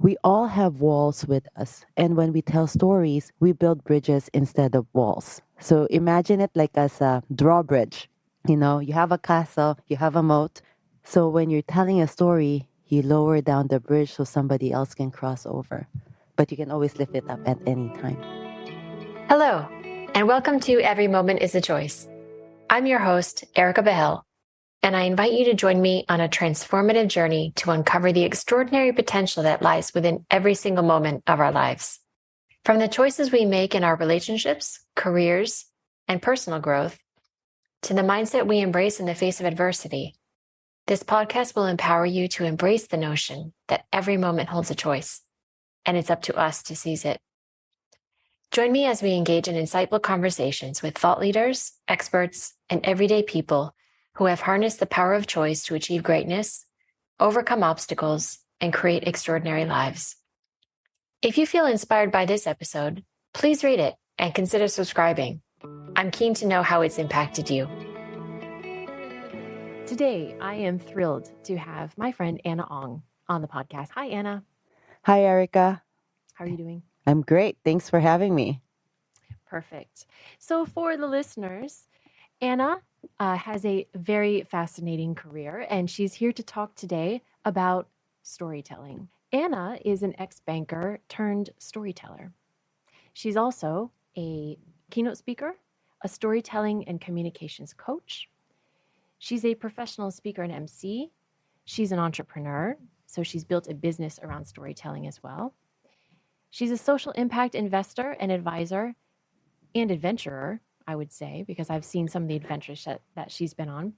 We all have walls with us. And when we tell stories, we build bridges instead of walls. So imagine it like as a drawbridge. You have a castle, you have a moat. So when you're telling a story, you lower down the bridge so somebody else can cross over. But you can always lift it up at any time. Hello, and welcome to Every Moment is a Choice. I'm your host, Erica Behel, and I invite you to join me on a transformative journey to uncover the extraordinary potential that lies within every single moment of our lives. From the choices we make in our relationships, careers, and personal growth, to the mindset we embrace in the face of adversity, this podcast will empower you to embrace the notion that every moment holds a choice, and it's up to us to seize it. Join me as we engage in insightful conversations with thought leaders, experts, and everyday people who have harnessed the power of choice to achieve greatness, overcome obstacles, and create extraordinary lives. If you feel inspired by this episode, please rate it and consider subscribing. I'm keen to know how it's impacted you. Today, I am thrilled to have my friend Anna Ong on the podcast. Hi, Anna. Hi, Erica. How are you doing? I'm great. Thanks for having me. Perfect. So for the listeners, Anna has a very fascinating career, and she's here to talk today about storytelling. Anna is an ex-banker turned storyteller. She's also a keynote speaker, a storytelling and communications coach. She's a professional speaker and MC. She's an entrepreneur, so she's built a business around storytelling as well. She's a social impact investor and advisor and adventurer, I would say, because I've seen some of the adventures that she's been on.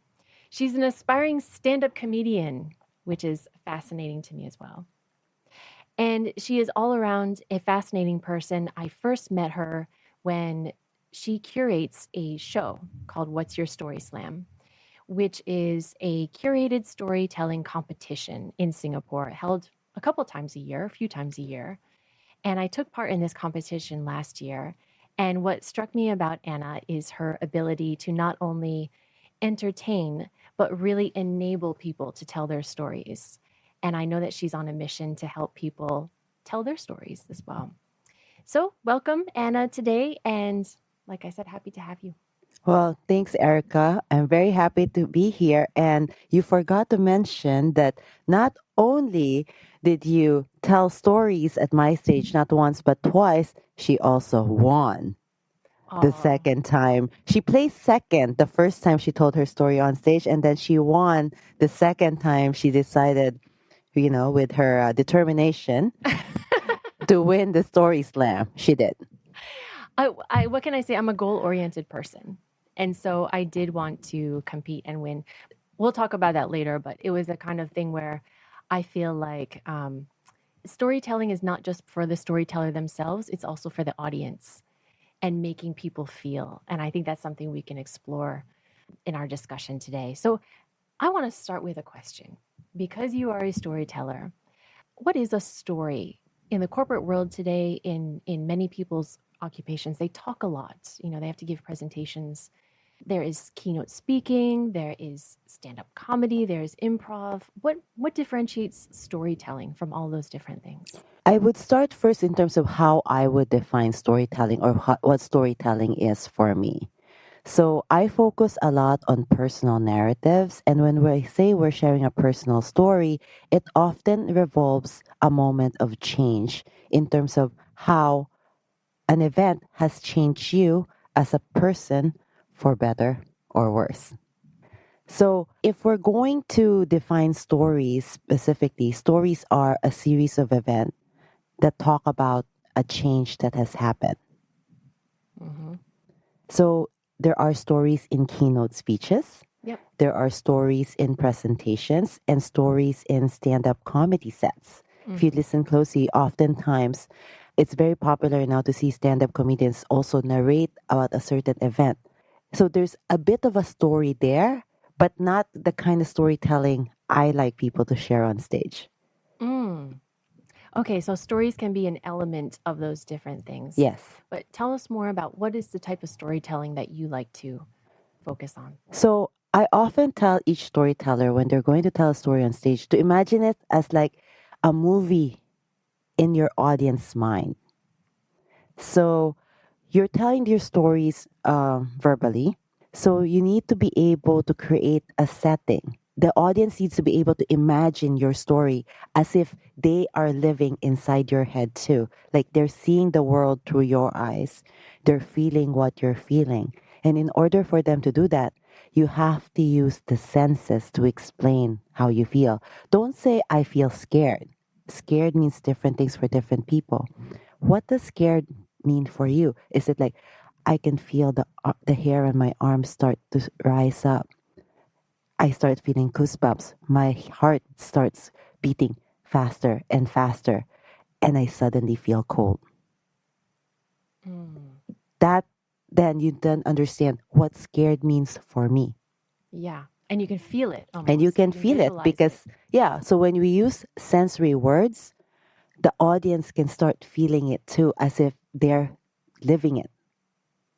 She's an aspiring stand-up comedian, which is fascinating to me as well. And she is all around a fascinating person. I first met her when she curates a show called What's Your Story Slam, which is a curated storytelling competition in Singapore, held a few times a year. And I took part in this competition last year. And what struck me about Anna is her ability to not only entertain, but really enable people to tell their stories. And I know that she's on a mission to help people tell their stories as well. So welcome, Anna, today. And like I said, happy to have you. Well, thanks, Erica. I'm very happy to be here. And you forgot to mention that not only did you tell stories at my stage, not once, but twice, she also won the second time. She placed second the first time she told her story on stage, and then she won the second time she decided, with her determination to win the story slam. She did. What can I say? I'm a goal-oriented person. And so I did want to compete and win. We'll talk about that later, but it was a kind of thing where I feel like storytelling is not just for the storyteller themselves, it's also for the audience and making people feel. And I think that's something we can explore in our discussion today. So I want to start with a question. Because you are a storyteller, what is a story? In the corporate world today, in many people's occupations, they talk a lot. They have to give presentations. There is keynote speaking, there is stand-up comedy, there's improv. What differentiates storytelling from all those different things? I would start first in terms of how I would define storytelling or what storytelling is for me. So I focus a lot on personal narratives. And when we say we're sharing a personal story, it often revolves a moment of change in terms of how an event has changed you as a person for better or worse. So if we're going to define stories specifically, stories are a series of events that talk about a change that has happened. Mm-hmm. So there are stories in keynote speeches. Yep. There are stories in presentations and stories in stand-up comedy sets. Mm-hmm. If you listen closely, oftentimes it's very popular now to see stand-up comedians also narrate about a certain event. So there's a bit of a story there, but not the kind of storytelling I like people to share on stage. Okay, so stories can be an element of those different things. Yes. But tell us more about what is the type of storytelling that you like to focus on? So I often tell each storyteller when they're going to tell a story on stage to imagine it as like a movie in your audience mind. So you're telling your stories verbally. So you need to be able to create a setting. The audience needs to be able to imagine your story as if they are living inside your head too. Like they're seeing the world through your eyes. They're feeling what you're feeling. And in order for them to do that, you have to use the senses to explain how you feel. Don't say, I feel scared. Scared means different things for different people. What does scared mean for you? Is it like, I can feel the hair on my arms start to rise up. I start feeling goosebumps. My heart starts beating faster and faster, and I suddenly feel cold. Mm. That then you then understand what scared means for me. Yeah. And you can feel it And you almost. can You can feel it visualize it. because, yeah, so when we use sensory words, the audience can start feeling it too, as if they're living it,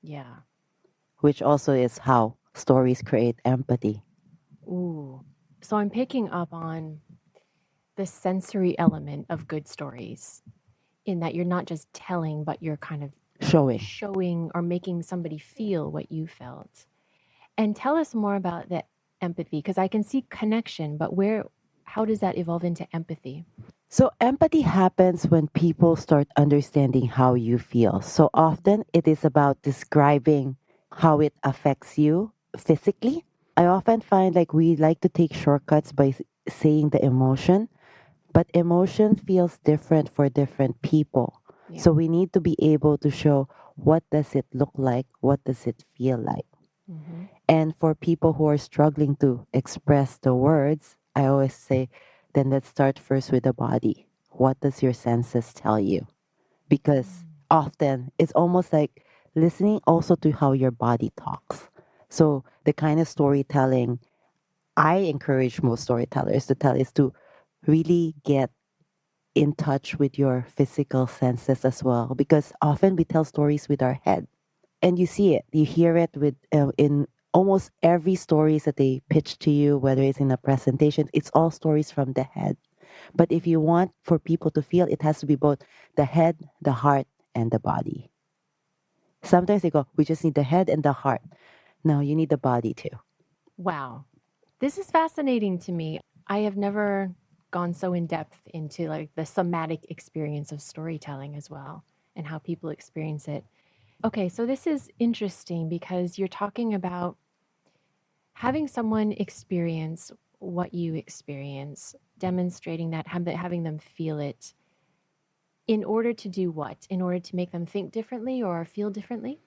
Yeah. which also is how stories create empathy. Ooh. So I'm picking up on the sensory element of good stories in that you're not just telling, but you're kind of Showing. showing or making somebody feel what you felt. And tell us more about the empathy, because I can see connection, but how does that evolve into empathy? So, empathy happens when people start understanding how you feel. So, often it is about describing how it affects you physically. I often find like we like to take shortcuts by saying the emotion, but emotion feels different for different people. Yeah. So, we need to be able to show what does it look like, what does it feel like. Mm-hmm. And for people who are struggling to express the words, I always say, then let's start first with the body. What does your senses tell you? Because often it's almost like listening also to how your body talks. So the kind of storytelling I encourage most storytellers to tell is to really get in touch with your physical senses as well. Because often we tell stories with our head and you see it, you hear it with in almost every stories that they pitch to you, whether it's in a presentation, it's all stories from the head. But if you want for people to feel, it has to be both the head, the heart, and the body. Sometimes they go, we just need the head and the heart. No, you need the body too. Wow. This is fascinating to me. I have never gone so in depth into like the somatic experience of storytelling as well and how people experience it. Okay, so this is interesting because you're talking about having someone experience what you experience, demonstrating that, having them feel it in order to do what? In order to make them think differently or feel differently?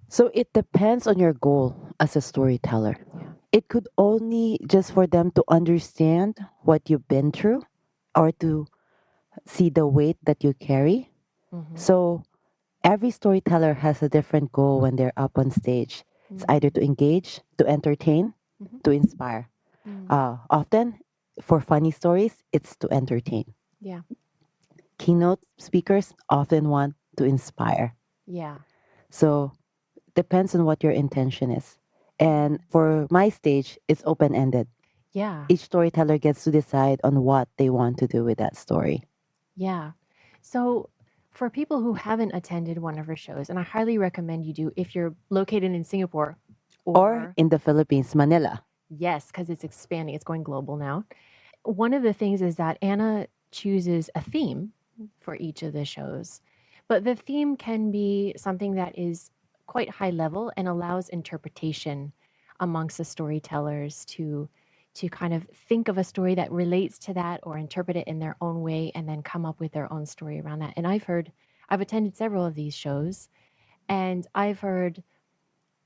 So it depends on your goal as a storyteller. Yeah. It could only just for them to understand what you've been through or to see the weight that you carry. Mm-hmm. So every storyteller has a different goal when they're up on stage. It's either to engage, to entertain, Mm-hmm. to inspire. Often, for funny stories, it's to entertain. Yeah. Keynote speakers often want to inspire. Yeah. So, depends on what your intention is. And for my stage, it's open ended. Yeah. Each storyteller gets to decide on what they want to do with that story. Yeah. So, for people who haven't attended one of her shows, and I highly recommend you do if you're located in Singapore Or or, in the Philippines, Manila. yes, because it's expanding, it's going global now. One of the things is that Anna chooses a theme for each of the shows, but the theme can be something that is quite high level and allows interpretation amongst the storytellers to kind of think of a story that relates to that or interpret it in their own way and then come up with their own story around that. And I've attended several of these shows and I've heard,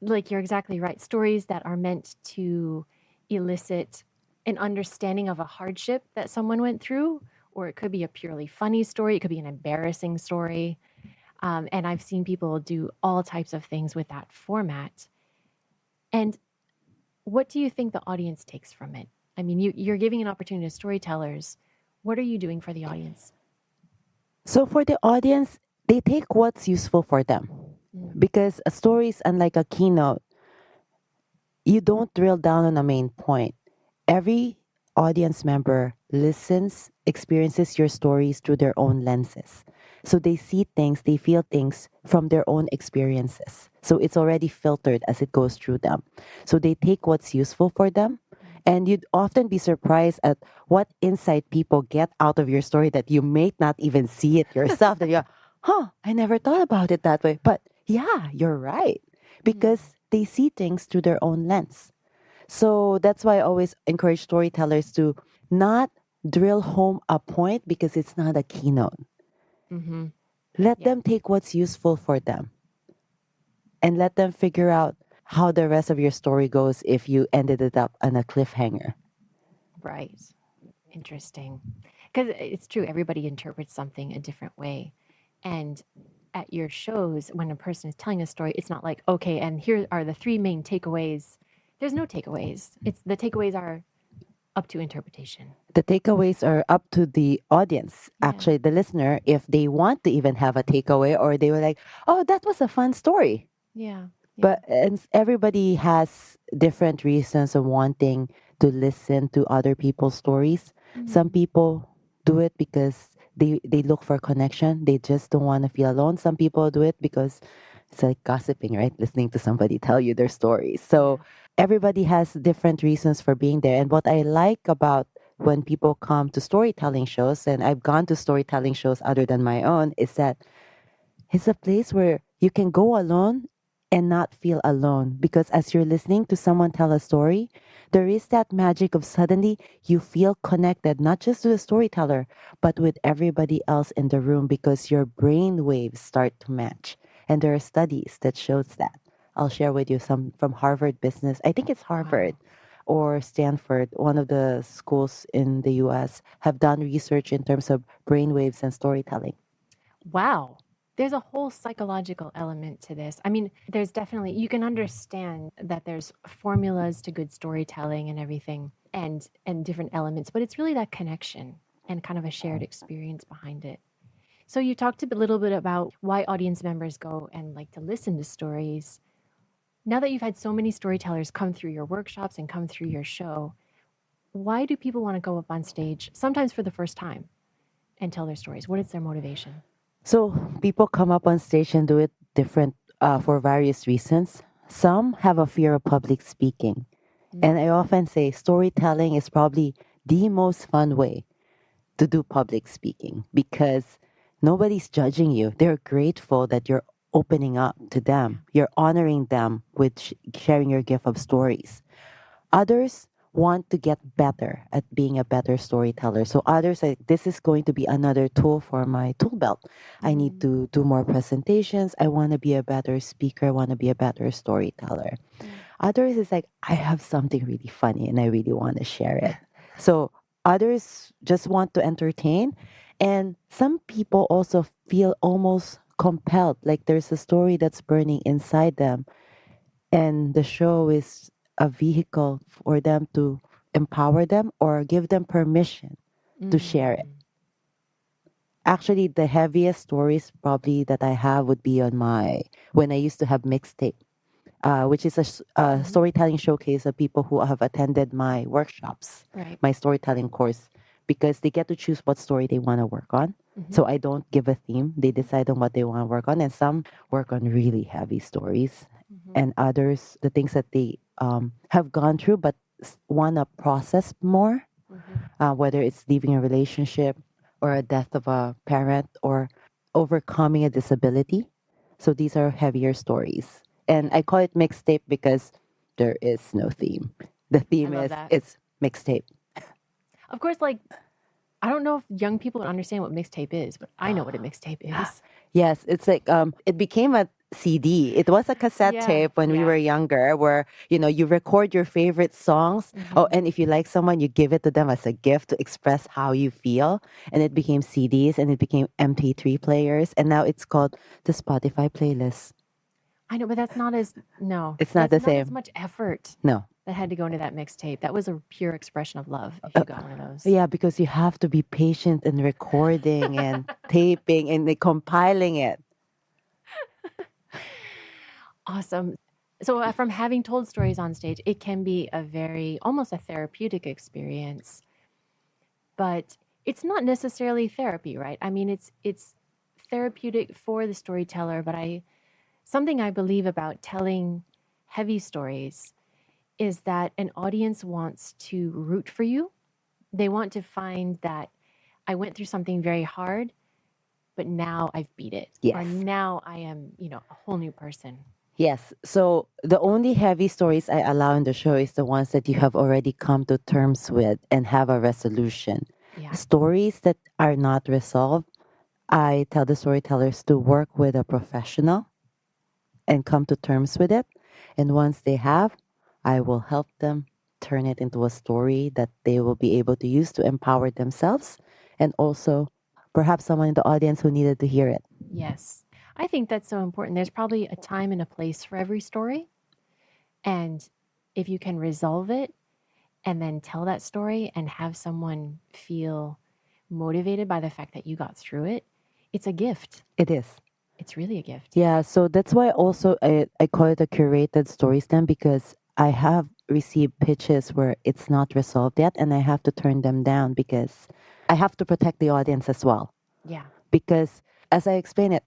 like you're exactly right, stories that are meant to elicit an understanding of a hardship that someone went through, or it could be a purely funny story, it could be an embarrassing story. And I've seen people do all types of things with that format. And what do you think the audience takes from it? I mean, you're giving an opportunity to storytellers. What are you doing for the audience? So for the audience, they take what's useful for them. Mm. Because a story is unlike a keynote. You don't drill down on a main point. Every audience member listens, experiences your stories through their own lenses. So they see things, they feel things from their own experiences. So it's already filtered as it goes through them. So they take what's useful for them. And you'd often be surprised at what insight people get out of your story that you may not even see it yourself. That you're, I never thought about it that way. But yeah, you're right. Because they see things through their own lens. So that's why I always encourage storytellers to not drill home a point because it's not a keynote. Mm-hmm. Let Yeah. them take what's useful for them and let them figure out how the rest of your story goes if you ended it up on a cliffhanger. Right. Interesting. Because it's true, everybody interprets something a different way. And at your shows, when a person is telling a story, it's not like, okay, and here are the three main takeaways. There's no takeaways. It's the takeaways are up to interpretation. The takeaways are up to the audience, Yeah. actually, the listener, if they want to even have a takeaway or they were like, oh, that was a fun story. Yeah. But and everybody has different reasons of wanting to listen to other people's stories. Some people do it because they look for connection. They just don't want to feel alone. Some people do it because it's like gossiping, right? Listening to somebody tell you their stories. So everybody has different reasons for being there. And what I like about when people come to storytelling shows, and I've gone to storytelling shows other than my own, is that it's a place where you can go alone and not feel alone because as you're listening to someone tell a story, there is that magic of suddenly you feel connected not just to the storyteller, but with everybody else in the room because your brain waves start to match. And there are studies that shows that. I'll share with you some from Harvard Business. I think it's Harvard or Stanford, one of the schools in the US, have done research in terms of brain waves and storytelling. Wow. There's a whole psychological element to this. I mean, there's definitely, you can understand that there's formulas to good storytelling and everything and different elements, but it's really that connection and kind of a shared experience behind it. So you talked a little bit about why audience members go and like to listen to stories. Now that you've had so many storytellers come through your workshops and come through your show, why do people want to go up on stage, sometimes for the first time, and tell their stories? What is their motivation? So people come up on stage and do it different for various reasons. Some have a fear of public speaking. And I often say storytelling is probably the most fun way to do public speaking because nobody's judging you. They're grateful that you're opening up to them. You're honoring them with sharing your gift of stories. Others want to get better at being a better storyteller. So others like this is going to be another tool for my tool belt. I need to do more presentations. I want to be a better speaker. I want to be a better storyteller. Others is like I have something really funny and I really want to share it. So others just want to entertain and some people also feel almost compelled like there's a story that's burning inside them and the show is a vehicle for them to empower them or give them permission to share it. Actually, the heaviest stories probably that I have would be on my when I used to have mixtape, which is a storytelling showcase of people who have attended my workshops, Right. my storytelling course, because they get to choose what story they want to work on. So I don't give a theme; they decide on what they want to work on, and some work on really heavy stories, and others the things that they have gone through but want to process more, whether it's leaving a relationship or a death of a parent or overcoming a disability. So these are heavier stories. And I call it mixtape because there is no theme. The theme love is that. it's mixtape. Of course, like, I don't know if young people understand what mixtape is, but I know what a mixtape is. Yes, it's like it became a CD. It was a cassette Yeah, tape when we yeah. were younger where, you record your favorite songs. Oh, and if you like someone, you give it to them as a gift to express how you feel. And it became CDs and it became MP3 players. And now it's called the Spotify playlist. I know, but that's not as no. It's not that's the not as same. much effort No. that had to go into that mixtape. That was a pure expression of love if you got one of those. Yeah, because you have to be patient in recording and taping and compiling it. Awesome. So from having told stories on stage, it can be a very almost a therapeutic experience, but it's not necessarily therapy, right? I mean, it's therapeutic for the storyteller, but something I believe about telling heavy stories is that an audience wants to root for you. They want to find that I went through something very hard, but now I've beat it. Or Yes. now I am, a whole new person. Yes. So the only heavy stories I allow in the show is the ones that you have already come to terms with and have a resolution. Yeah. Stories that are not resolved, I tell the storytellers to work with a professional and come to terms with it. And once they have, I will help them turn it into a story that they will be able to use to empower themselves and also perhaps someone in the audience who needed to hear it. Yes. I think that's so important. There's probably a time and a place for every story. And if you can resolve it and then tell that story and have someone feel motivated by the fact that you got through it, it's a gift. It is. It's really a gift. Yeah, so that's why also I call it a curated story stem because I have received pitches where it's not resolved yet and I have to turn them down because I have to protect the audience as well. Yeah. Because as I explain it,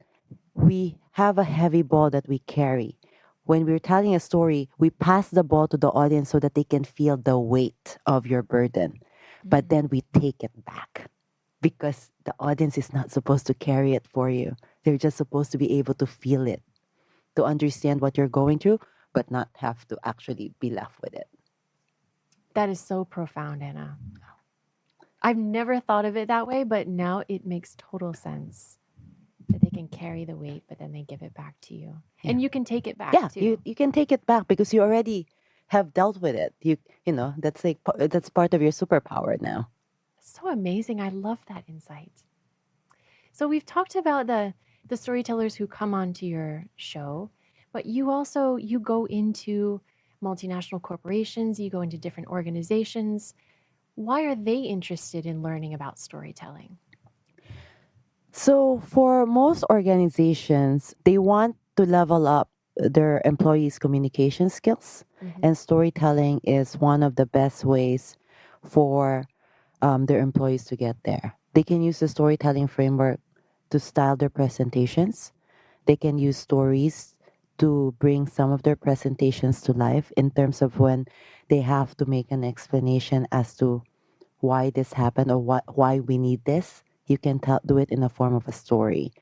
we have a heavy ball that we carry. When we're telling a story, we pass the ball to the audience so that they can feel the weight of your burden. But then we take it back because the audience is not supposed to carry it for you. They're just supposed to be able to feel it, to understand what you're going through, but not have to actually be left with it. That is so profound, Anna. I've never thought of it that way, but now it makes total sense that they can carry the weight, but then they give it back to you. Yeah. And you can take it back Yeah, too. you can take it back because you already have dealt with it. You know that's like that's part of your superpower now. So amazing. I love that insight. So we've talked about the storytellers who come onto your show, but you go into multinational corporations, you go into different organizations. Why are they interested in learning about storytelling? So for most organizations, they want to level up their employees' communication skills, and storytelling is one of the best ways for their employees to get there. They can use the storytelling framework to style their presentations. They can use stories to bring some of their presentations to life in terms of when they have to make an explanation as to why this happened or why we need this. You can do it in the form of a story.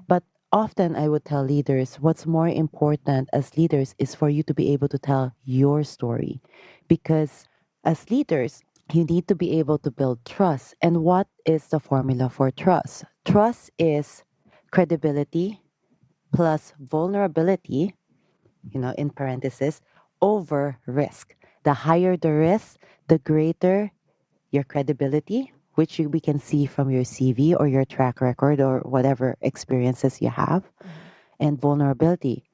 But often I would tell leaders what's more important as leaders is for you to be able to tell your story. Because as leaders, you need to be able to build trust. And what is the formula for trust? Trust is credibility plus vulnerability, in parentheses, over risk. The higher the risk, the greater your credibility, which we can see from your CV or your track record or whatever experiences you have, and vulnerability.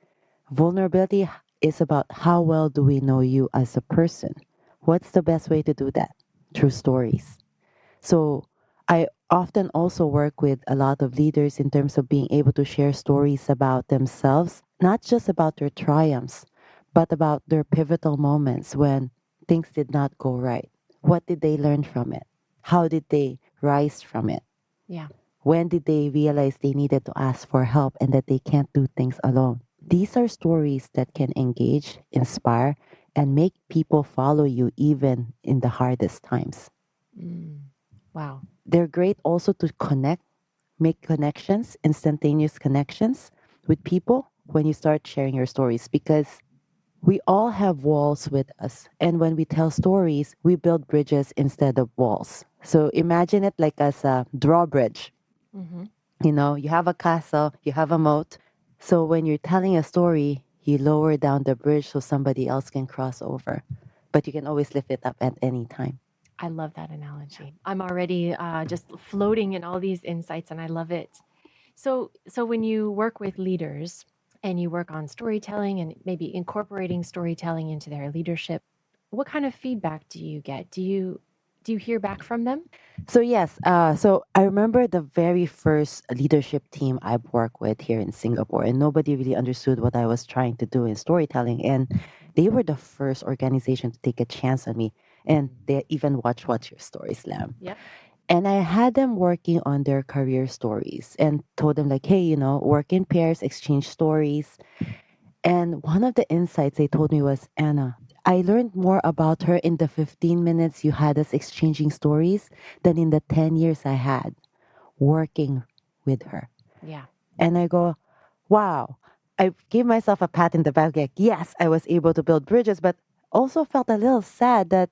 Vulnerability is about how well do we know you as a person. What's the best way to do that? Through stories. So I often also work with a lot of leaders in terms of being able to share stories about themselves, not just about their triumphs, but about their pivotal moments when things did not go right. What did they learn from it? How did they rise from it? Yeah. When did they realize they needed to ask for help and that they can't do things alone? These are stories that can engage, inspire, and make people follow you even in the hardest times. Wow. They're great also to connect, make connections, instantaneous connections with people when you start sharing your stories because we all have walls with us. And when we tell stories, we build bridges instead of walls. So imagine it like as a drawbridge. You have a castle, you have a moat. So when you're telling a story, you lower down the bridge so somebody else can cross over. But you can always lift it up at any time. I love that analogy. I'm already just floating in all these insights, and I love it. So when you work with leaders and you work on storytelling and maybe incorporating storytelling into their leadership, what kind of feedback do you get? Do you Do you hear back from them? So yes, so I remember the very first leadership team I worked with here in Singapore, and nobody really understood what I was trying to do in storytelling, and they were the first organization to take a chance on me, and they even watched What's Your Story Slam. Yep. And I had them working on their career stories and told them like, hey, work in pairs, exchange stories. And one of the insights they told me was, Anna, I learned more about her in the 15 minutes you had us exchanging stories than in the 10 years I had working with her. Yeah. And I go, wow. I gave myself a pat in the back, like, yes, I was able to build bridges, but also felt a little sad that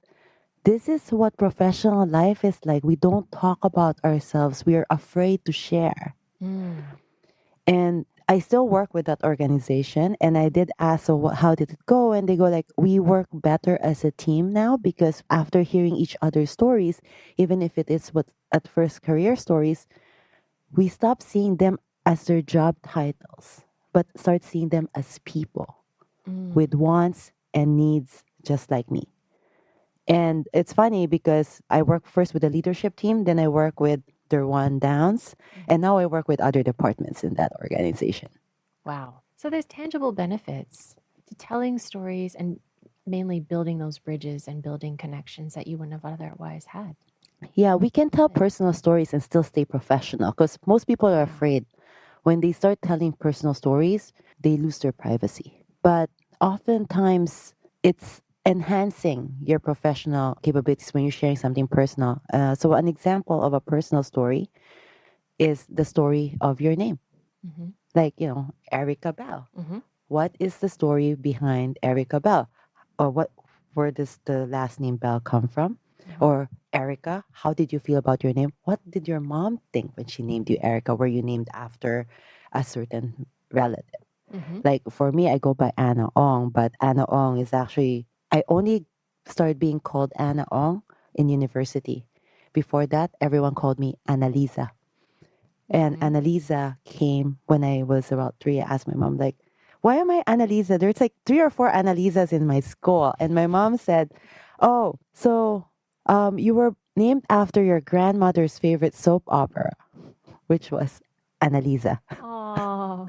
this is what professional life is like. We don't talk about ourselves, we are afraid to share. Mm. And I still work with that organization. And I did ask, so how did it go? And they go like, we work better as a team now because after hearing each other's stories, even if it is what at first career stories, we stop seeing them as their job titles, but start seeing them as people with wants and needs just like me. And it's funny because I work first with the leadership team, then I work with their one downs, and now I work with other departments in that organization. Wow. So there's tangible benefits to telling stories and mainly building those bridges and building connections that you wouldn't have otherwise had. Yeah, we can tell personal stories and still stay professional because most people are Yeah. afraid when they start telling personal stories, they lose their privacy. But oftentimes, it's enhancing your professional capabilities when you're sharing something personal. So, an example of a personal story is the story of your name. Mm-hmm. Like, Erica Bell. Mm-hmm. What is the story behind Erica Bell? Or where does the last name Bell come from? Or Erica, how did you feel about your name? What did your mom think when she named you Erica? Were you named after a certain relative? Mm-hmm. Like for me, I go by Anna Ong, but Anna Ong is actually, I only started being called Anna Ong in university. Before that, everyone called me Annalisa. And Mm-hmm. Annalisa came when I was about 3. I asked my mom, like, why am I Annalisa? There's like 3 or 4 Annalisas in my school. And my mom said, oh, so you were named after your grandmother's favorite soap opera, which was Annalisa. Oh.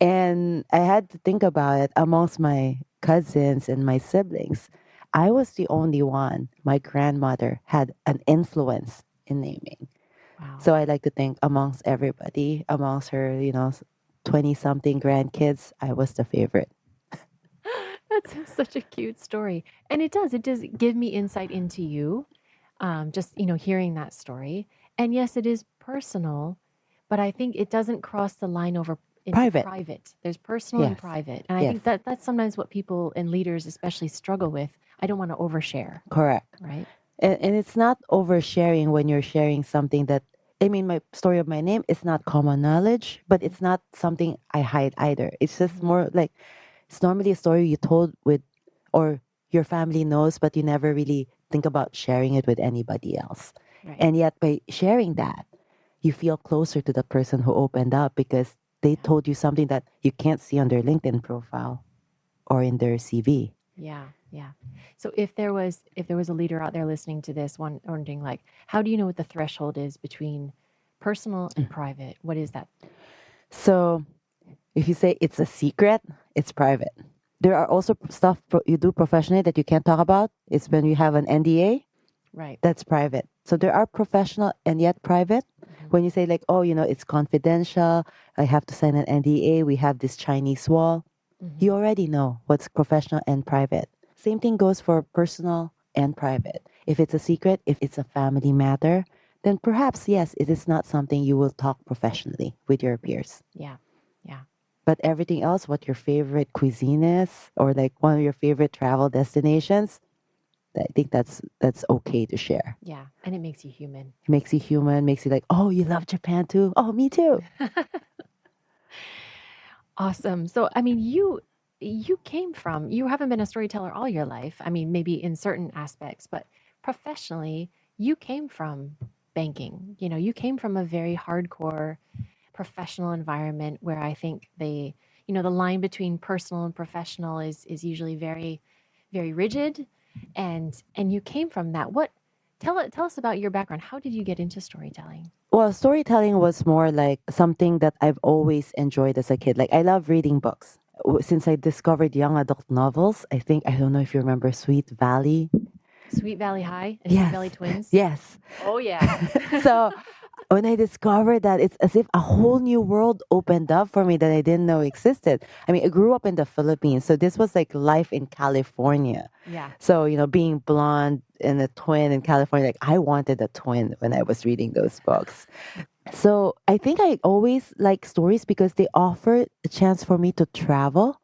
And I had to think about it amongst my cousins and my siblings. I was the only one my grandmother had an influence in naming. Wow. So I like to think amongst everybody, amongst her, 20 something grandkids, I was the favorite. That's such a cute story. And it does give me insight into you. Just, hearing that story. And yes, it is personal, but I think it doesn't cross the line over into Private. private. There's personal and Yes. private. And I Yes. think that's sometimes what people and leaders especially struggle with. I don't want to overshare, Correct. right? And it's not oversharing when you're sharing something that, I mean, my story of my name is not common knowledge, but it's not something I hide either. It's just more like it's normally a story you told with, or your family knows, but you never really think about sharing it with anybody else. Right. And yet, by sharing that, you feel closer to the person who opened up because they told you something that you can't see on their LinkedIn profile or in their CV. Yeah, yeah. So if there was a leader out there listening to this, wondering like, how do you know what the threshold is between personal and private? What is that? So if you say it's a secret, it's private. There are also stuff you do professionally that you can't talk about. It's when you have an NDA, Right. that's private. So there are professional and yet private. When you say like, oh, it's confidential, I have to sign an NDA, we have this Chinese wall, you already know what's professional and private. Same thing goes for personal and private. If it's a secret, if it's a family matter, then perhaps, yes, it is not something you will talk professionally with your peers. Yeah. Yeah. But everything else, what your favorite cuisine is, or like one of your favorite travel destinations, I think that's okay to share. Yeah. And it makes you human. It makes you human, makes you like, oh, you love Japan too? Oh, me too. Awesome. So, I mean, you haven't been a storyteller all your life. I mean, maybe in certain aspects, but professionally, you came from banking. You came from a very hardcore professional environment where I think the line between personal and professional is usually very, very rigid. And you came from that. Tell us about your background. How did you get into storytelling? Well, storytelling was more like something that I've always enjoyed as a kid. Like, I love reading books. Since I discovered young adult novels, I don't know if you remember Sweet Valley. Sweet Valley High and Sweet Valley Yes. Twins. Yes. Oh yeah. So when I discovered that, it's as if a whole new world opened up for me that I didn't know existed. I mean, I grew up in the Philippines, so this was like life in California. Yeah. So, being blonde and a twin in California, like I wanted a twin when I was reading those books. So I think I always like stories because they offer a chance for me to travel.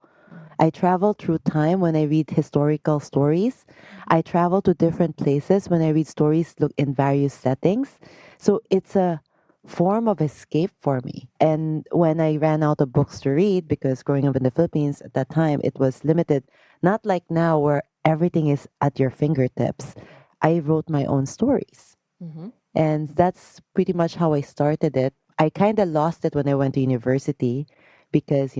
I travel through time when I read historical stories. I travel to different places when I read stories look in various settings. So it's a form of escape for me. And when I ran out of books to read, because growing up in the Philippines at that time, it was limited, not like now where everything is at your fingertips. I wrote my own stories. Mm-hmm. And that's pretty much how I started it. I kind of lost it when I went to university because,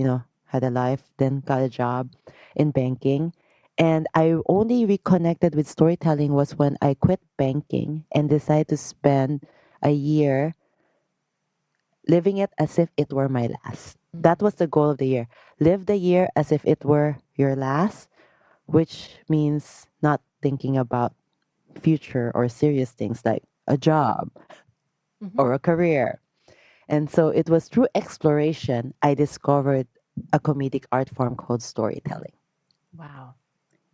had a life, then got a job in banking. And I only reconnected with storytelling was when I quit banking and decided to spend a year living it as if it were my last. That was the goal of the year. Live the year as if it were your last, which means not thinking about future or serious things like a job Mm-hmm. or a career. And so it was through exploration I discovered a comedic art form called storytelling. Wow.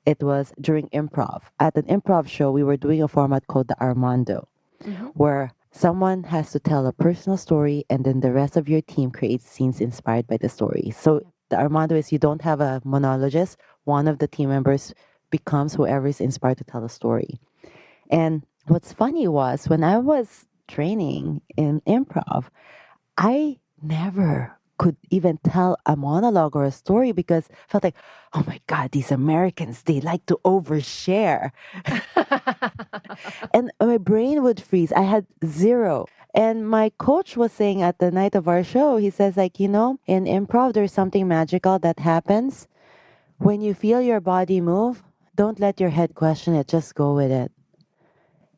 It was during improv. At an improv show, we were doing a format called the Armando, Mm-hmm. where someone has to tell a personal story and then the rest of your team creates scenes inspired by the story. So the Armando is you don't have a monologist, one of the team members becomes whoever is inspired to tell a story. And what's funny was when I was training in improv, I never could even tell a monologue or a story because I felt like, oh my God, these Americans, they like to overshare. And my brain would freeze. I had zero. And my coach was saying at the night of our show, he says, like, in improv, there's something magical that happens. When you feel your body move, don't let your head question it, just go with it.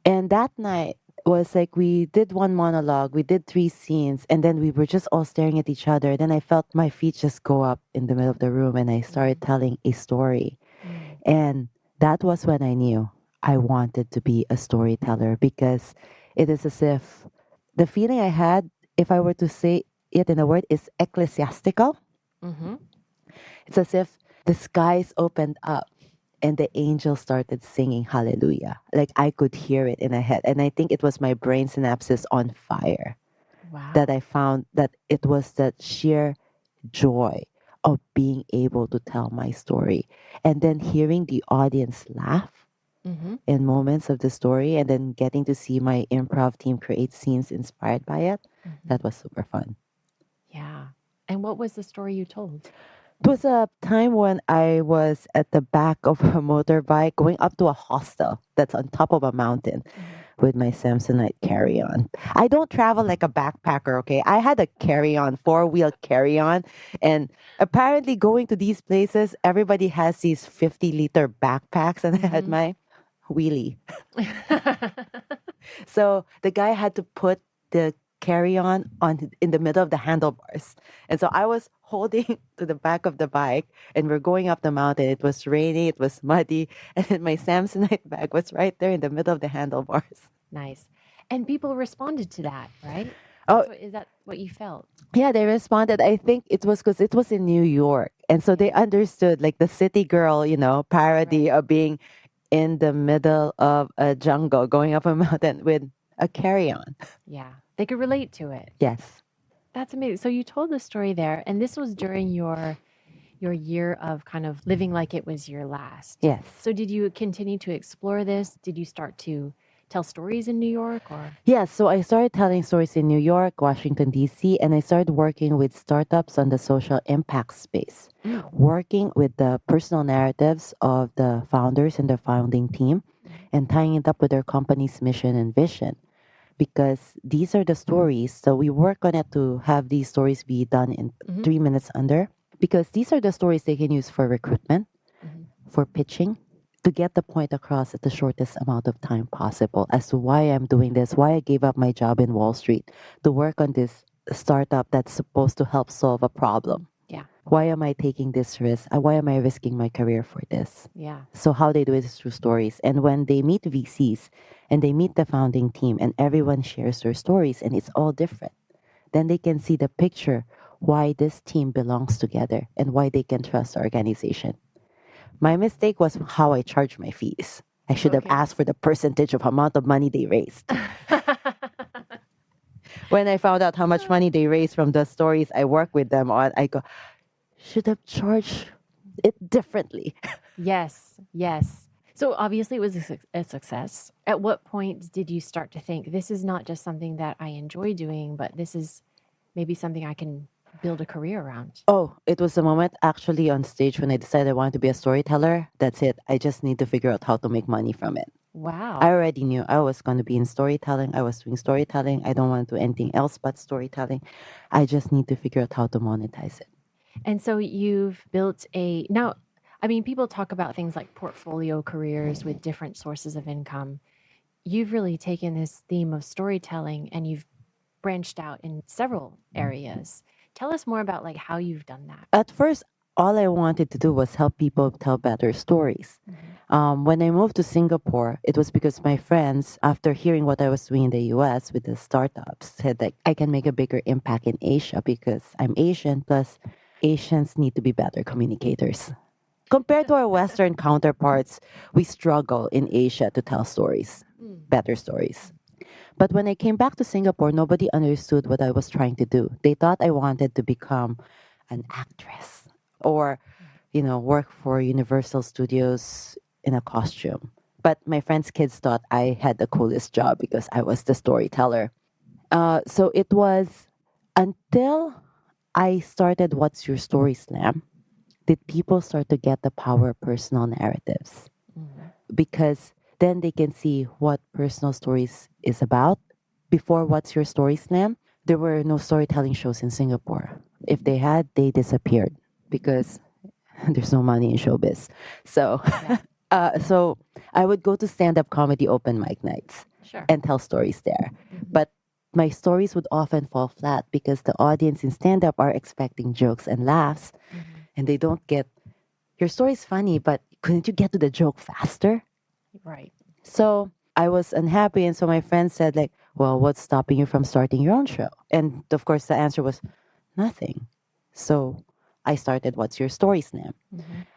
And that night was like we did one monologue, we did three scenes, and then we were just all staring at each other. Then I felt my feet just go up in the middle of the room and I started telling a story. And that was when I knew I wanted to be a storyteller because it is as if the feeling I had, if I were to say it in a word, is ecclesiastical. Mm-hmm. It's as if the skies opened up and the angels started singing hallelujah. Like I could hear it in my head. And I think it was my brain synapses on fire Wow. that I found that it was that sheer joy of being able to tell my story. And then hearing the audience laugh Mm-hmm. in moments of the story and then getting to see my improv team create scenes inspired by it. Mm-hmm. That was super fun. Yeah. And what was the story you told? It was a time when I was at the back of a motorbike going up to a hostel that's on top of a mountain with my Samsonite carry on. I don't travel like a backpacker, okay? I had a carry on, four-wheel carry on. And apparently, going to these places, everybody has these 50-liter backpacks, and I had my wheelie. So the guy had to put the carry on in the middle of the handlebars. And so I was holding to the back of the bike and we're going up the mountain. It was raining, it was muddy, and then my Samsonite bag was right there in the middle of the handlebars. Nice. And people responded to that, right? Oh, Is that what you felt? yeah, they responded. I think it was because it was in New York. And so they understood like the city girl, parody of being in the middle of a jungle going up a mountain with a carry on. Yeah. They could relate to it. Yes. That's amazing. So you told the story there, and this was during your year of kind of living like it was your last. Yes. So did you continue to explore this? Did you start to tell stories in New York or? Yes, so I started telling stories in New York, Washington, D.C., and I started working with startups on the social impact space, working with the personal narratives of the founders and the founding team and tying it up with their company's mission and vision. Because these are the stories, so we work on it to have these stories be done in 3 minutes under, because these are the stories they can use for recruitment, for pitching, to get the point across at the shortest amount of time possible as to why I'm doing this, why I gave up my job in Wall Street to work on this startup that's supposed to help solve a problem. Yeah. Why am I taking this risk? Why am I risking my career for this? Yeah. So how they do it is through stories. And when they meet VCs and they meet the founding team and everyone shares their stories and it's all different, then they can see the picture why this team belongs together and why they can trust the organization. My mistake was how I charged my fees. I should have Okay. asked for the percentage of amount of money they raised. When I found out how much money they raised from the stories I work with them on, I go, should have charged it differently. Yes. Yes. So obviously it was a success. At what point did you start to think this is not just something that I enjoy doing, but this is maybe something I can build a career around? Oh, it was the moment actually on stage when I decided I wanted to be a storyteller. That's it. I just need to figure out how to make money from it. Wow. I already knew I was going to be in storytelling. I was doing storytelling. I don't want to do anything else but storytelling. I just need to figure out how to monetize it. And so you've built now, I mean, people talk about things like portfolio careers with different sources of income. You've really taken this theme of storytelling and you've branched out in several areas. Tell us more about like how you've done that. At first, all I wanted to do was help people tell better stories. When I moved to Singapore, it was because my friends, after hearing what I was doing in the US with the startups, said that I can make a bigger impact in Asia because I'm Asian, plus Asians need to be better communicators. Compared to our Western counterparts, we struggle in Asia to tell stories, better stories. But when I came back to Singapore, nobody understood what I was trying to do. They thought I wanted to become an actress or, work for Universal Studios in a costume. But my friends' kids thought I had the coolest job because I was the storyteller. So it was until I started What's Your Story Slam did people start to get the power of personal narratives. Because then they can see what personal stories is about. Before What's Your Story Slam, there were no storytelling shows in Singapore. If they had, they disappeared because there's no money in showbiz. So, so I would go to stand-up comedy open mic nights Sure. and tell stories there. But my stories would often fall flat because the audience in stand-up are expecting jokes and laughs, and they don't get, your story's funny, but couldn't you get to the joke faster? Right. So I was unhappy, and so my friend said, like, well, what's stopping you from starting your own show? And of course, the answer was nothing. So I started What's Your Story Slam.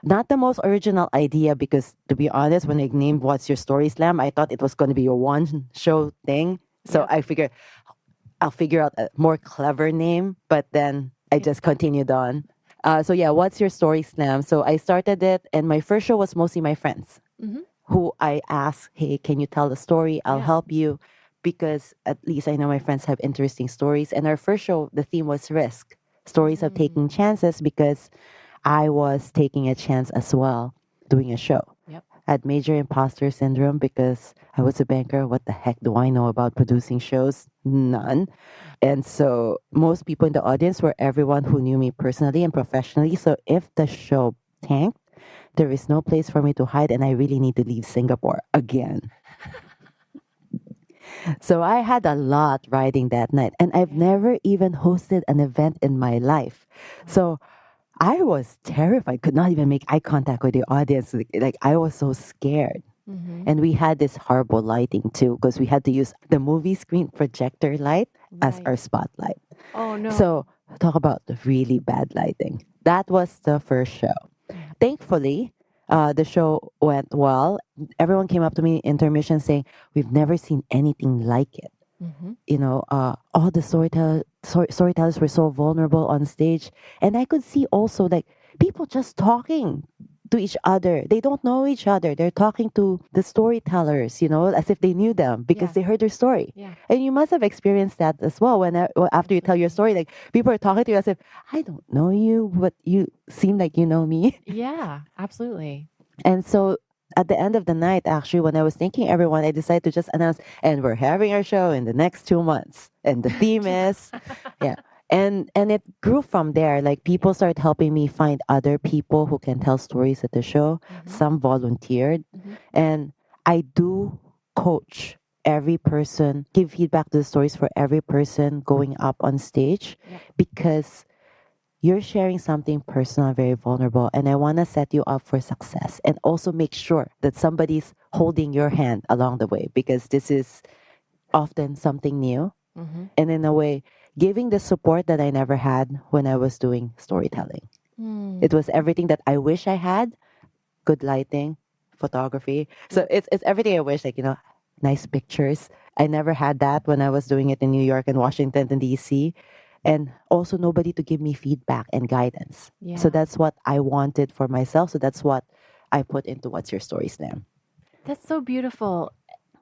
Not the most original idea because, to be honest, when I named What's Your Story Slam, I thought it was going to be a one-show thing. So I figured I'll figure out a more clever name, but then I just continued on. So yeah, What's Your Story Slam? So I started it, and my first show was mostly my friends who I asked, hey, can you tell a story? I'll help you because at least I know my friends have interesting stories. And our first show, the theme was risk, stories of taking chances because I was taking a chance as well doing a show. I had major imposter syndrome because I was a banker. What the heck do I know about producing shows? None. And so most people in the audience were everyone who knew me personally and professionally. So if the show tanked, there is no place for me to hide and I really need to leave Singapore again. So I had a lot riding that night and I've never even hosted an event in my life. So I was terrified, could not even make eye contact with the audience. Like I was so scared. And we had this horrible lighting too, because we had to use the movie screen projector light as our spotlight. Oh, no. So talk about the really bad lighting. That was the first show. Thankfully, the show went well. Everyone came up to me intermission saying, we've never seen anything like it. All the storytellers were so vulnerable on stage. And I could see also like people just talking to each other. They don't know each other. They're talking to the storytellers, as if they knew them because they heard their story. And you must have experienced that as well after you tell your story, like people are talking to you as if, I don't know you, but you seem like you know me. Yeah, absolutely. And so at the end of the night, actually, when I was thanking everyone, I decided to just announce, and we're having our show in the next 2 months. And the theme is, And it grew from there. Like people started helping me find other people who can tell stories at the show. Some volunteered, and I do coach every person, give feedback to the stories for every person going up on stage, Yep. because you're sharing something personal, very vulnerable, and I want to set you up for success and also make sure that somebody's holding your hand along the way, because this is often something new, and in a way giving the support that I never had when I was doing storytelling. It was everything that I wish I had: good lighting, photography. So it's everything I wish, like, nice pictures. I never had that when I was doing it in New York and Washington and DC. And also nobody to give me feedback and guidance. So Yeah. that's what I wanted for myself. So that's what I put into What's Your Story Slam. That's so beautiful.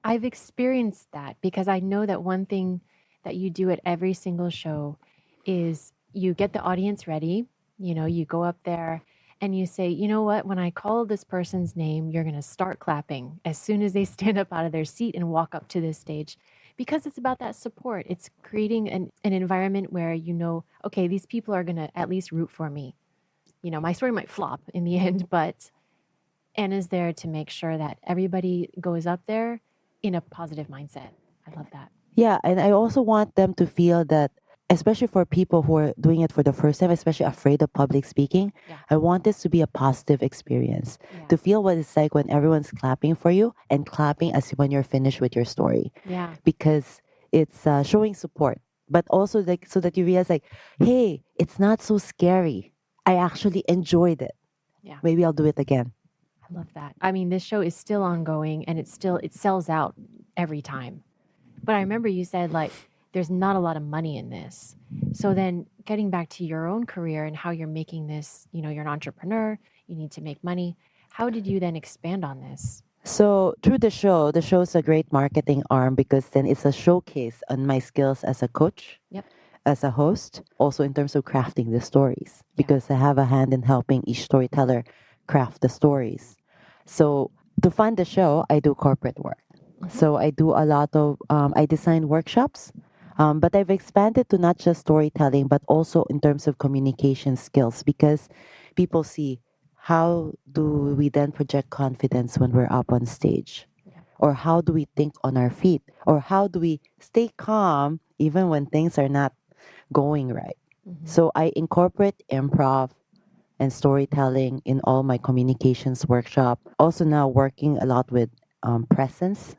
I've experienced that because I know that one thing that you do at every single show is you get the audience ready. You go up there and you say, you know what, when I call this person's name, you're going to start clapping as soon as they stand up out of their seat and walk up to this stage, because it's about that support. It's creating an environment where, okay, these people are going to at least root for me. My story might flop in the end, but Anna's there to make sure that everybody goes up there in a positive mindset. I love that. Yeah, and I also want them to feel that, especially for people who are doing it for the first time, especially afraid of public speaking, Yeah. I want this to be a positive experience. Yeah. To feel what it's like when everyone's clapping for you and clapping as when you're finished with your story. Yeah. Because it's showing support, but also like so that you realize, like, hey, it's not so scary. I actually enjoyed it. Yeah. Maybe I'll do it again. I love that. I mean, this show is still ongoing and it sells out every time. But I remember you said, like, there's not a lot of money in this. So then getting back to your own career and how you're making this, you're an entrepreneur, you need to make money. How did you then expand on this? So through the show's a great marketing arm, because then it's a showcase on my skills as a coach, Yep. as a host, also in terms of crafting the stories, because I have a hand in helping each storyteller craft the stories. So to fund the show, I do corporate work. So I do a lot of, I design workshops, but I've expanded to not just storytelling, but also in terms of communication skills, because people see, how do we then project confidence when we're up on stage? Yeah. Or how do we think on our feet? Or how do we stay calm even when things are not going right? So I incorporate improv and storytelling in all my communications workshop. Also now working a lot with presence,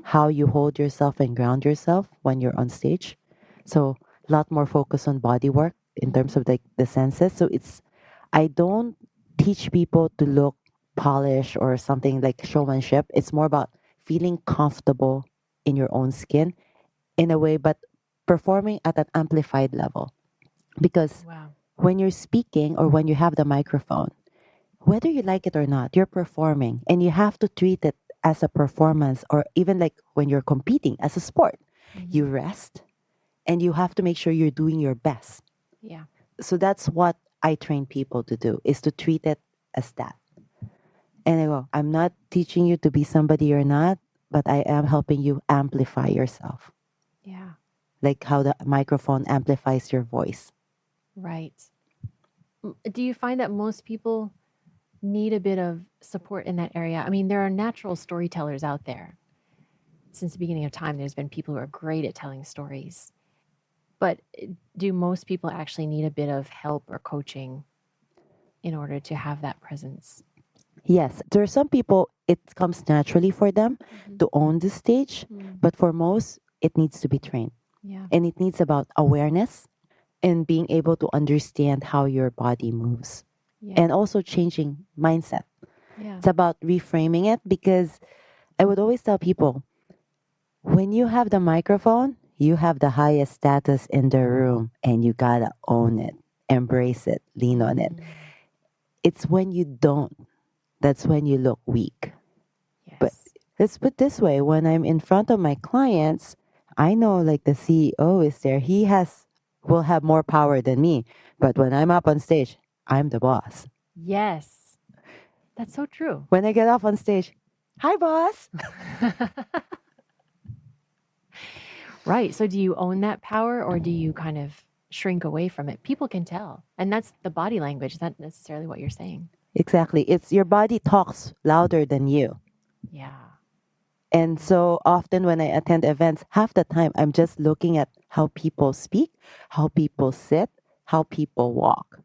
how you hold yourself and ground yourself when you're on stage. So a lot more focus on body work in terms of the senses. So I don't teach people to look polished or something like showmanship. It's more about feeling comfortable in your own skin in a way, but performing at an amplified level. Because Wow. when you're speaking or when you have the microphone, whether you like it or not, you're performing, and you have to treat it as a performance, or even like when you're competing as a sport. You rest and you have to make sure you're doing your best. Yeah. So that's what I train people to do, is to treat it as that. And I go, I'm not teaching you to be somebody you're not, but I am helping you amplify yourself. Yeah. Like how the microphone amplifies your voice. Right. Do you find that most people need a bit of support in that area? I mean, there are natural storytellers out there. Since the beginning of time, there's been people who are great at telling stories. But do most people actually need a bit of help or coaching in order to have that presence? Yes, there are some people it comes naturally for them to own the stage, but for most it needs to be trained. Yeah. And it needs about awareness and being able to understand how your body moves. Yeah. And also changing mindset. Yeah. It's about reframing it, because I would always tell people, when you have the microphone, you have the highest status in the room and you gotta own it, embrace it, lean on it. It's when you don't, that's when you look weak. Yes. But let's put this way, when I'm in front of my clients, I know like the CEO is there. Will have more power than me. But when I'm up on stage, I'm the boss. Yes. That's so true. When I get off on stage, hi boss. Right. So do you own that power, or do you kind of shrink away from it. People can tell. And that's the body language. It's not necessarily what you're saying. Exactly. It's your body talks louder than you. Yeah. And so often when I attend events, half the time I'm just looking at how people speak, how people sit, how people walk.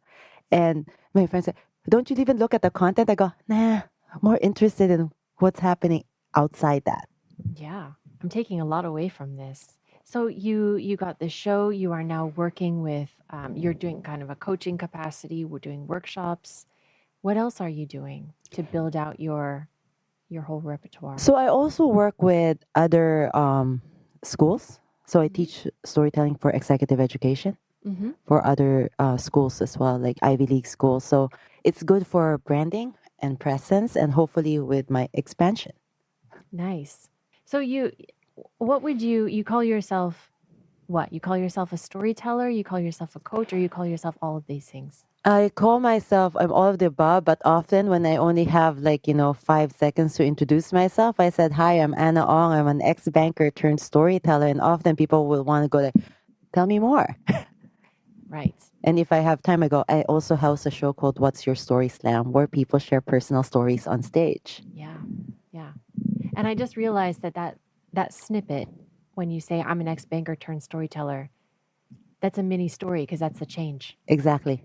And my friends say, don't you even look at the content? I go, nah, I'm more interested in what's happening outside that. Yeah. I'm taking a lot away from this. So you got the show. You are now working with, you're doing kind of a coaching capacity. We're doing workshops. What else are you doing to build out your whole repertoire? So I also work with other schools. So I teach storytelling for executive education Mm-hmm. for other schools as well, like Ivy League schools. So it's good for branding and presence, and hopefully with my expansion. Nice. So what would you call yourself? What? You call yourself a storyteller? You call yourself a coach? Or you call yourself all of these things? I call myself, I'm all of the above, but often when I only have 5 seconds to introduce myself, I said, hi, I'm Anna Ong. I'm an ex-banker turned storyteller. And often people will want to go like, tell me more. Right. And if I have time, I go, I also host a show called What's Your Story Slam, where people share personal stories on stage. Yeah. Yeah. And I just realized that snippet when you say I'm an ex-banker turned storyteller, that's a mini story because that's the change. Exactly.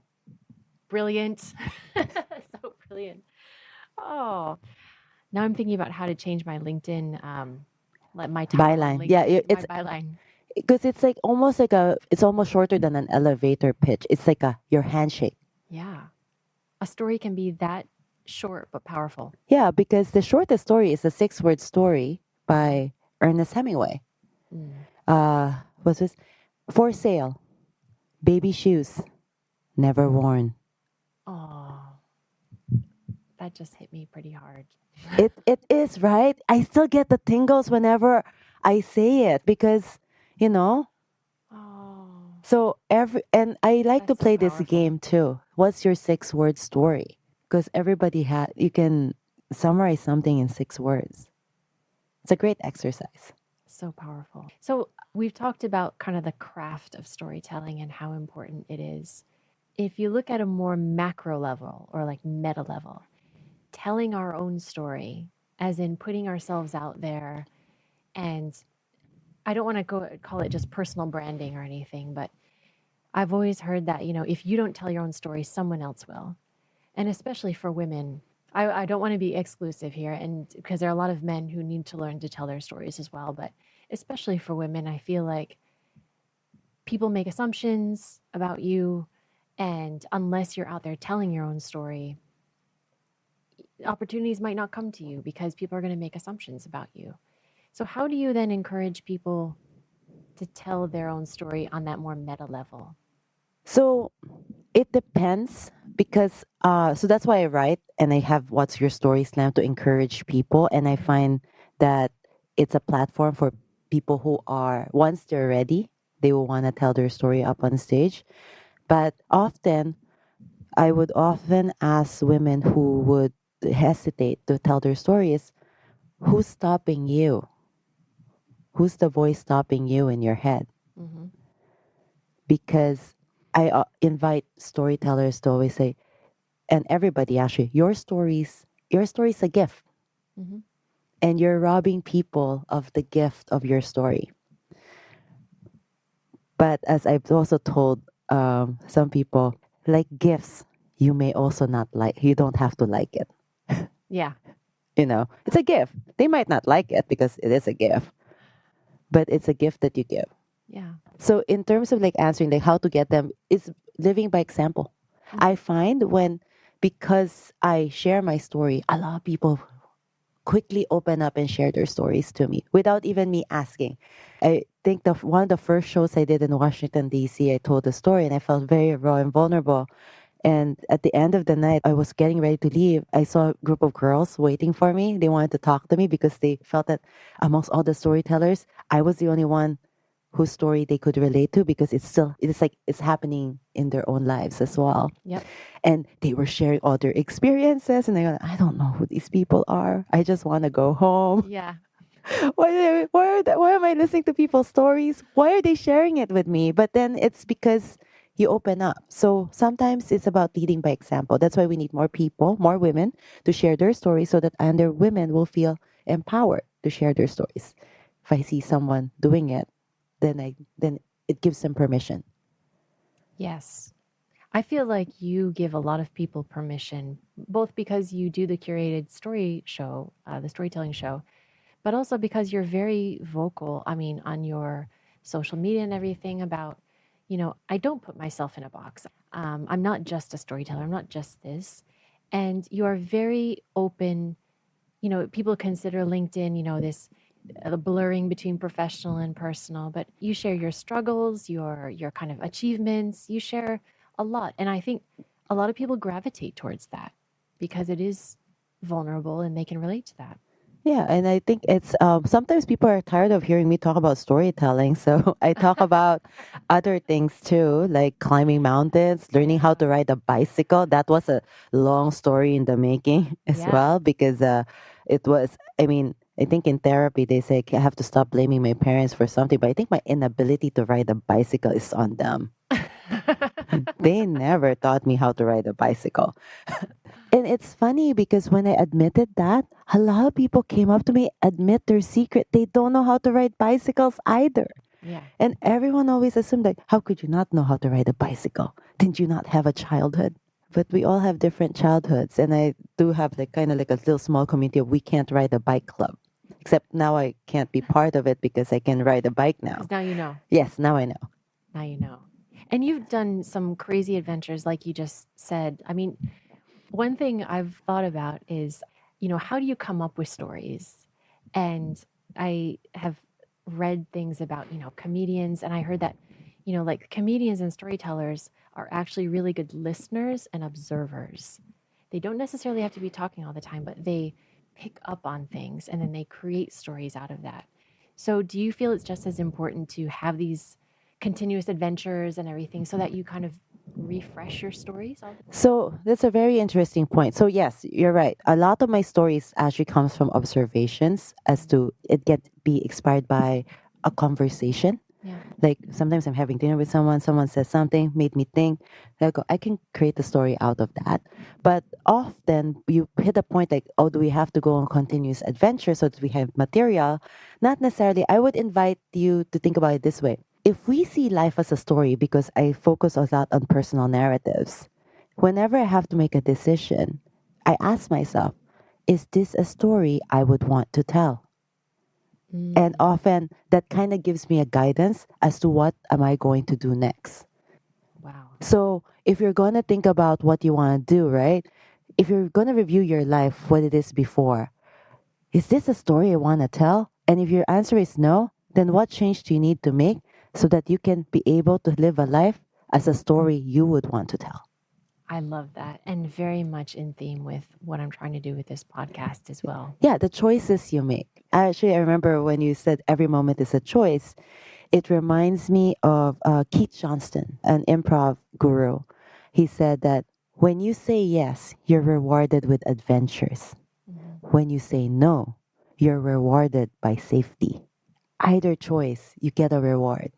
Brilliant. So brilliant. Oh, now I'm thinking about how to change my LinkedIn, like my title on Byline. LinkedIn, Yeah, my it's byline. because it's like almost like it's almost shorter than an elevator pitch. It's like your handshake. Yeah. A story can be that short but powerful. Yeah, because the shortest story is a 6-word story by Ernest Hemingway. What's this? For sale, baby shoes, never worn. Oh, that just hit me pretty hard. It is, right? I still get the tingles whenever I say it because, you know. Oh, So and I like to that's so play this powerful. game too. What's your 6-word story? Because you can summarize something in 6 words. It's a great exercise. So powerful. So we've talked about kind of the craft of storytelling and how important it is. If you look at a more macro level or like meta level, telling our own story, as in putting ourselves out there, and I don't want to call it just personal branding or anything, but I've always heard that, if you don't tell your own story, someone else will. And especially for women, I don't want to be exclusive here, and because there are a lot of men who need to learn to tell their stories as well, but especially for women, I feel like people make assumptions about you, and unless you're out there telling your own story, opportunities might not come to you because people are going to make assumptions about you. So how do you then encourage people to tell their own story on that more meta level? So it depends because so that's why I write and I have What's Your Story Slam to encourage people, and I find that it's a platform for people who are once they're ready, they will want to tell their story up on stage. But I would often ask women who would hesitate to tell their stories, who's stopping you? Who's the voice stopping you in your head? Mm-hmm. Because I invite storytellers to always say, and everybody actually, your story's a gift, Mm-hmm. and you're robbing people of the gift of your story. But as I've also told some people, like gifts, you may also not like. You don't have to like it. Yeah. It's a gift. They might not like it because it is a gift, but it's a gift that you give. Yeah. So in terms of like answering like how to get them, it's living by example. I find because I share my story, a lot of people quickly open up and share their stories to me without even me asking. I think one of the first shows I did in Washington D.C., I told the story and I felt very raw and vulnerable. And at the end of the night, I was getting ready to leave. I saw a group of girls waiting for me. They wanted to talk to me because they felt that amongst all the storytellers, I was the only one whose story they could relate to because it's like it's happening in their own lives as well. Yep. And they were sharing all their experiences, and I don't know who these people are. I just want to go home. Yeah. Why am I listening to people's stories? Why are they sharing it with me? But then it's because you open up. So sometimes it's about leading by example. That's why we need more people, more women to share their stories so that other women will feel empowered to share their stories. If I see someone doing it, then it gives them permission. Yes. I feel like you give a lot of people permission, both because you do the curated story show, the storytelling show, but also because you're very vocal. I mean, on your social media and everything about, I don't put myself in a box. I'm not just a storyteller, I'm not just this. And you are very open. People consider LinkedIn, this blurring between professional and personal, but you share your struggles, your kind of achievements, you share a lot. And I think a lot of people gravitate towards that because it is vulnerable and they can relate to that. Yeah, and I think it's sometimes people are tired of hearing me talk about storytelling, so I talk about other things too, like climbing mountains, learning how Yeah. to ride a bicycle. That was a long story in the making as Yeah. well, because it was. I mean, I think in therapy they say I have to stop blaming my parents for something, but I think my inability to ride a bicycle is on them. They never taught me how to ride a bicycle. And it's funny because when I admitted that, a lot of people came up to me, admit their secret. They don't know how to ride bicycles either. Yeah. And everyone always assumed like, how could you not know how to ride a bicycle? Didn't you not have a childhood? But we all have different childhoods. And I do have like kind of like a little small community of we can't ride a bike club. Except now I can't be part of it because I can ride a bike now. Because now you know. Yes, now I know. Now you know. And you've done some crazy adventures, like you just said. I mean, one thing I've thought about is, how do you come up with stories? And I have read things about, comedians, and I heard that, like comedians and storytellers are actually really good listeners and observers. They don't necessarily have to be talking all the time, but they pick up on things and then they create stories out of that. So, do you feel it's just as important to have these continuous adventures and everything so that you kind of refresh your stories all the time? So that's a very interesting point. So yes, you're right. A lot of my stories actually comes from observations as to it get be inspired by a conversation. Yeah. Like sometimes I'm having dinner with someone says something, made me think. I go, I can create a story out of that. But often you hit a point like, oh, do we have to go on continuous adventure so that we have material? Not necessarily. I would invite you to think about it this way. If we see life as a story, because I focus a lot on personal narratives, whenever I have to make a decision, I ask myself, is this a story I would want to tell? And Mm, often that kind of gives me a guidance as to what am I going to do next. wow. So if you're going to think about what you want to do, right? If you're going to review your life, what it is before, is this a story I want to tell? And if your answer is no, then what change do you need to make so that you can be able to live a life as a story you would want to tell? I love that. And very much in theme with what I'm trying to do with this podcast as well. Yeah, the choices you make. Actually, I remember when you said every moment is a choice, it reminds me of Keith Johnston, an improv guru. He said that when you say yes, you're rewarded with adventures. Mhm. When you say no, you're rewarded by safety. Either choice, you get a reward.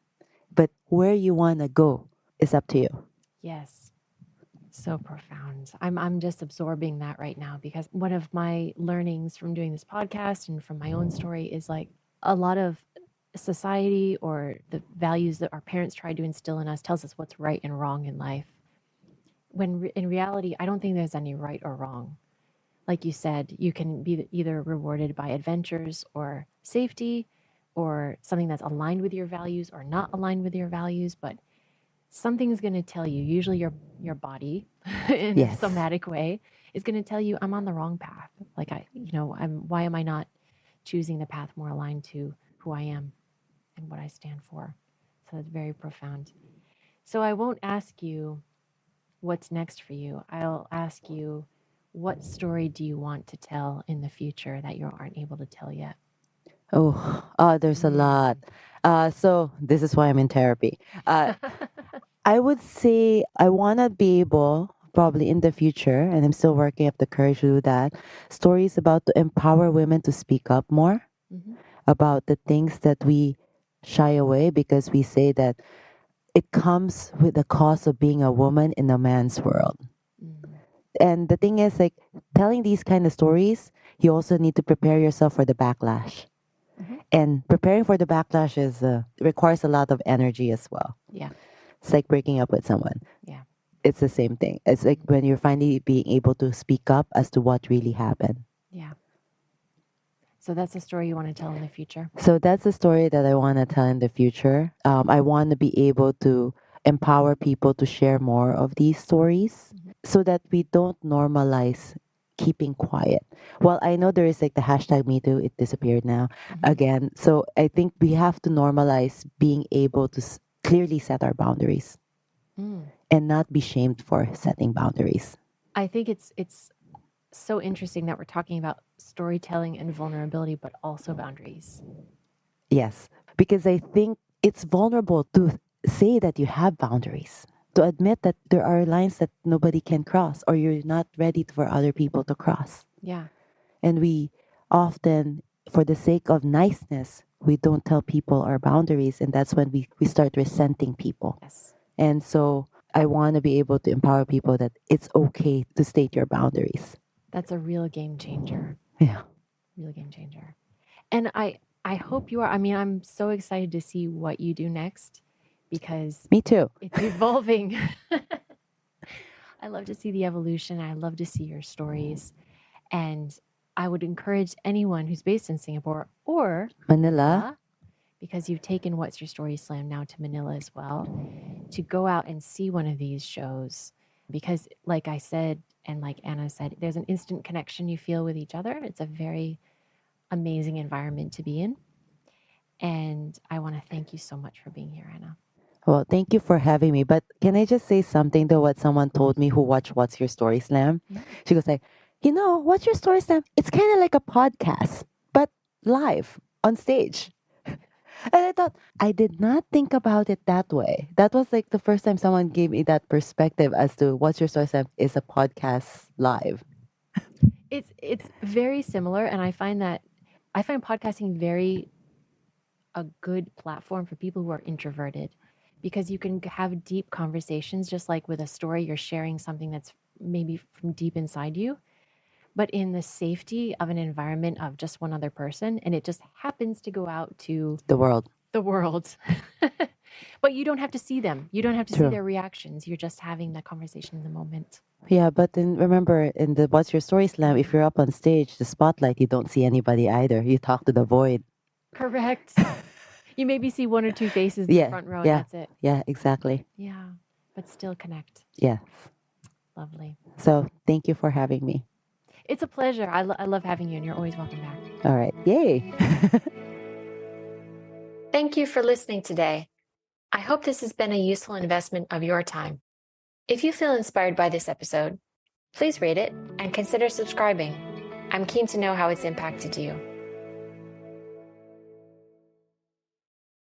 But where you want to go is up to you. Yes. So profound. I'm just absorbing that right now because one of my learnings from doing this podcast and from my own story is like a lot of society or the values that our parents tried to instill in us tells us what's right and wrong in life. When in reality, I don't think there's any right or wrong. Like you said, you can be either rewarded by adventures or safety or something that's aligned with your values or not aligned with your values, but something's going to tell you, usually your body in a Yes. somatic way is going to tell you I'm on the wrong path. Like why am I not choosing the path more aligned to who I am and what I stand for? So that's very profound. So I won't ask you what's next for you. I'll ask you, what story do you want to tell in the future that you aren't able to tell yet? There's a lot. So this is why I'm in therapy. Uh, I would say I want to be able, probably in the future, and I'm still working up the courage to do that, stories about to empower women to speak up more Mhm. about the things that we shy away because we say that it comes with the cost of being a woman in a man's world. And the thing is, like, telling these kind of stories, you also need to prepare yourself for the backlash. And preparing for the backlash requires a lot of energy as well. Yeah. It's like breaking up with someone. Yeah. It's the same thing. It's like when you're finally being able to speak up as to what really happened. Yeah. So that's a story you want to tell in the future. So that's a story that I want to tell in the future. I want to be able to empower people to share more of these stories so that we don't normalize keeping quiet. Well, I know there is like the hashtag Me Too, it disappeared now again. So I think we have to normalize being able to clearly set our boundaries and not be shamed for setting boundaries. I think it's so interesting that we're talking about storytelling and vulnerability, but also boundaries. Yes, because I think it's vulnerable to say that you have boundaries, to admit that there are lines that nobody can cross or you're not ready for other people to cross. Yeah. And we often, for the sake of niceness, we don't tell people our boundaries. And that's when we start resenting people. Yes. And so I want to be able to empower people that it's okay to state your boundaries. That's a real game changer. Yeah. Real game changer. And I hope you are. I mean, I'm so excited to see what you do next because Me too. it's evolving. I love to see the evolution. I love to see your stories. And I would encourage anyone who's based in Singapore or Manila, because you've taken What's Your Story Slam now to Manila as well, to go out and see one of these shows. Because like I said, and like Anna said, there's an instant connection you feel with each other. It's a very amazing environment to be in. And I want to thank you so much for being here, Anna. well, thank you for having me. But can I just say something to what someone told me who watched What's Your Story Slam? She goes like, What's Your Story Slam? It's kind of like a podcast, but live on stage. And I thought, I did not think about it that way. That was like the first time someone gave me that perspective as to What's Your Story Slam is a podcast live. It's very similar. And I find podcasting a good platform for people who are introverted because you can have deep conversations, just like with a story, you're sharing something that's maybe from deep inside you, but in the safety of an environment of just one other person. And it just happens to go out to the world. But you don't have to see them. You don't have to see their reactions. You're just having that conversation in the moment. Yeah, but then remember in the What's Your Story Slam, if you're up on stage, the spotlight, you don't see anybody either. You talk to the void. Correct. You maybe see one or two faces in the front row and that's it. Yeah, exactly. Yeah, but still connect. Yes. Lovely. So thank you for having me. It's a pleasure. I love having you and you're always welcome back. All right. Yay. Thank you for listening today. I hope this has been a useful investment of your time. If you feel inspired by this episode, please rate it and consider subscribing. I'm keen to know how it's impacted you.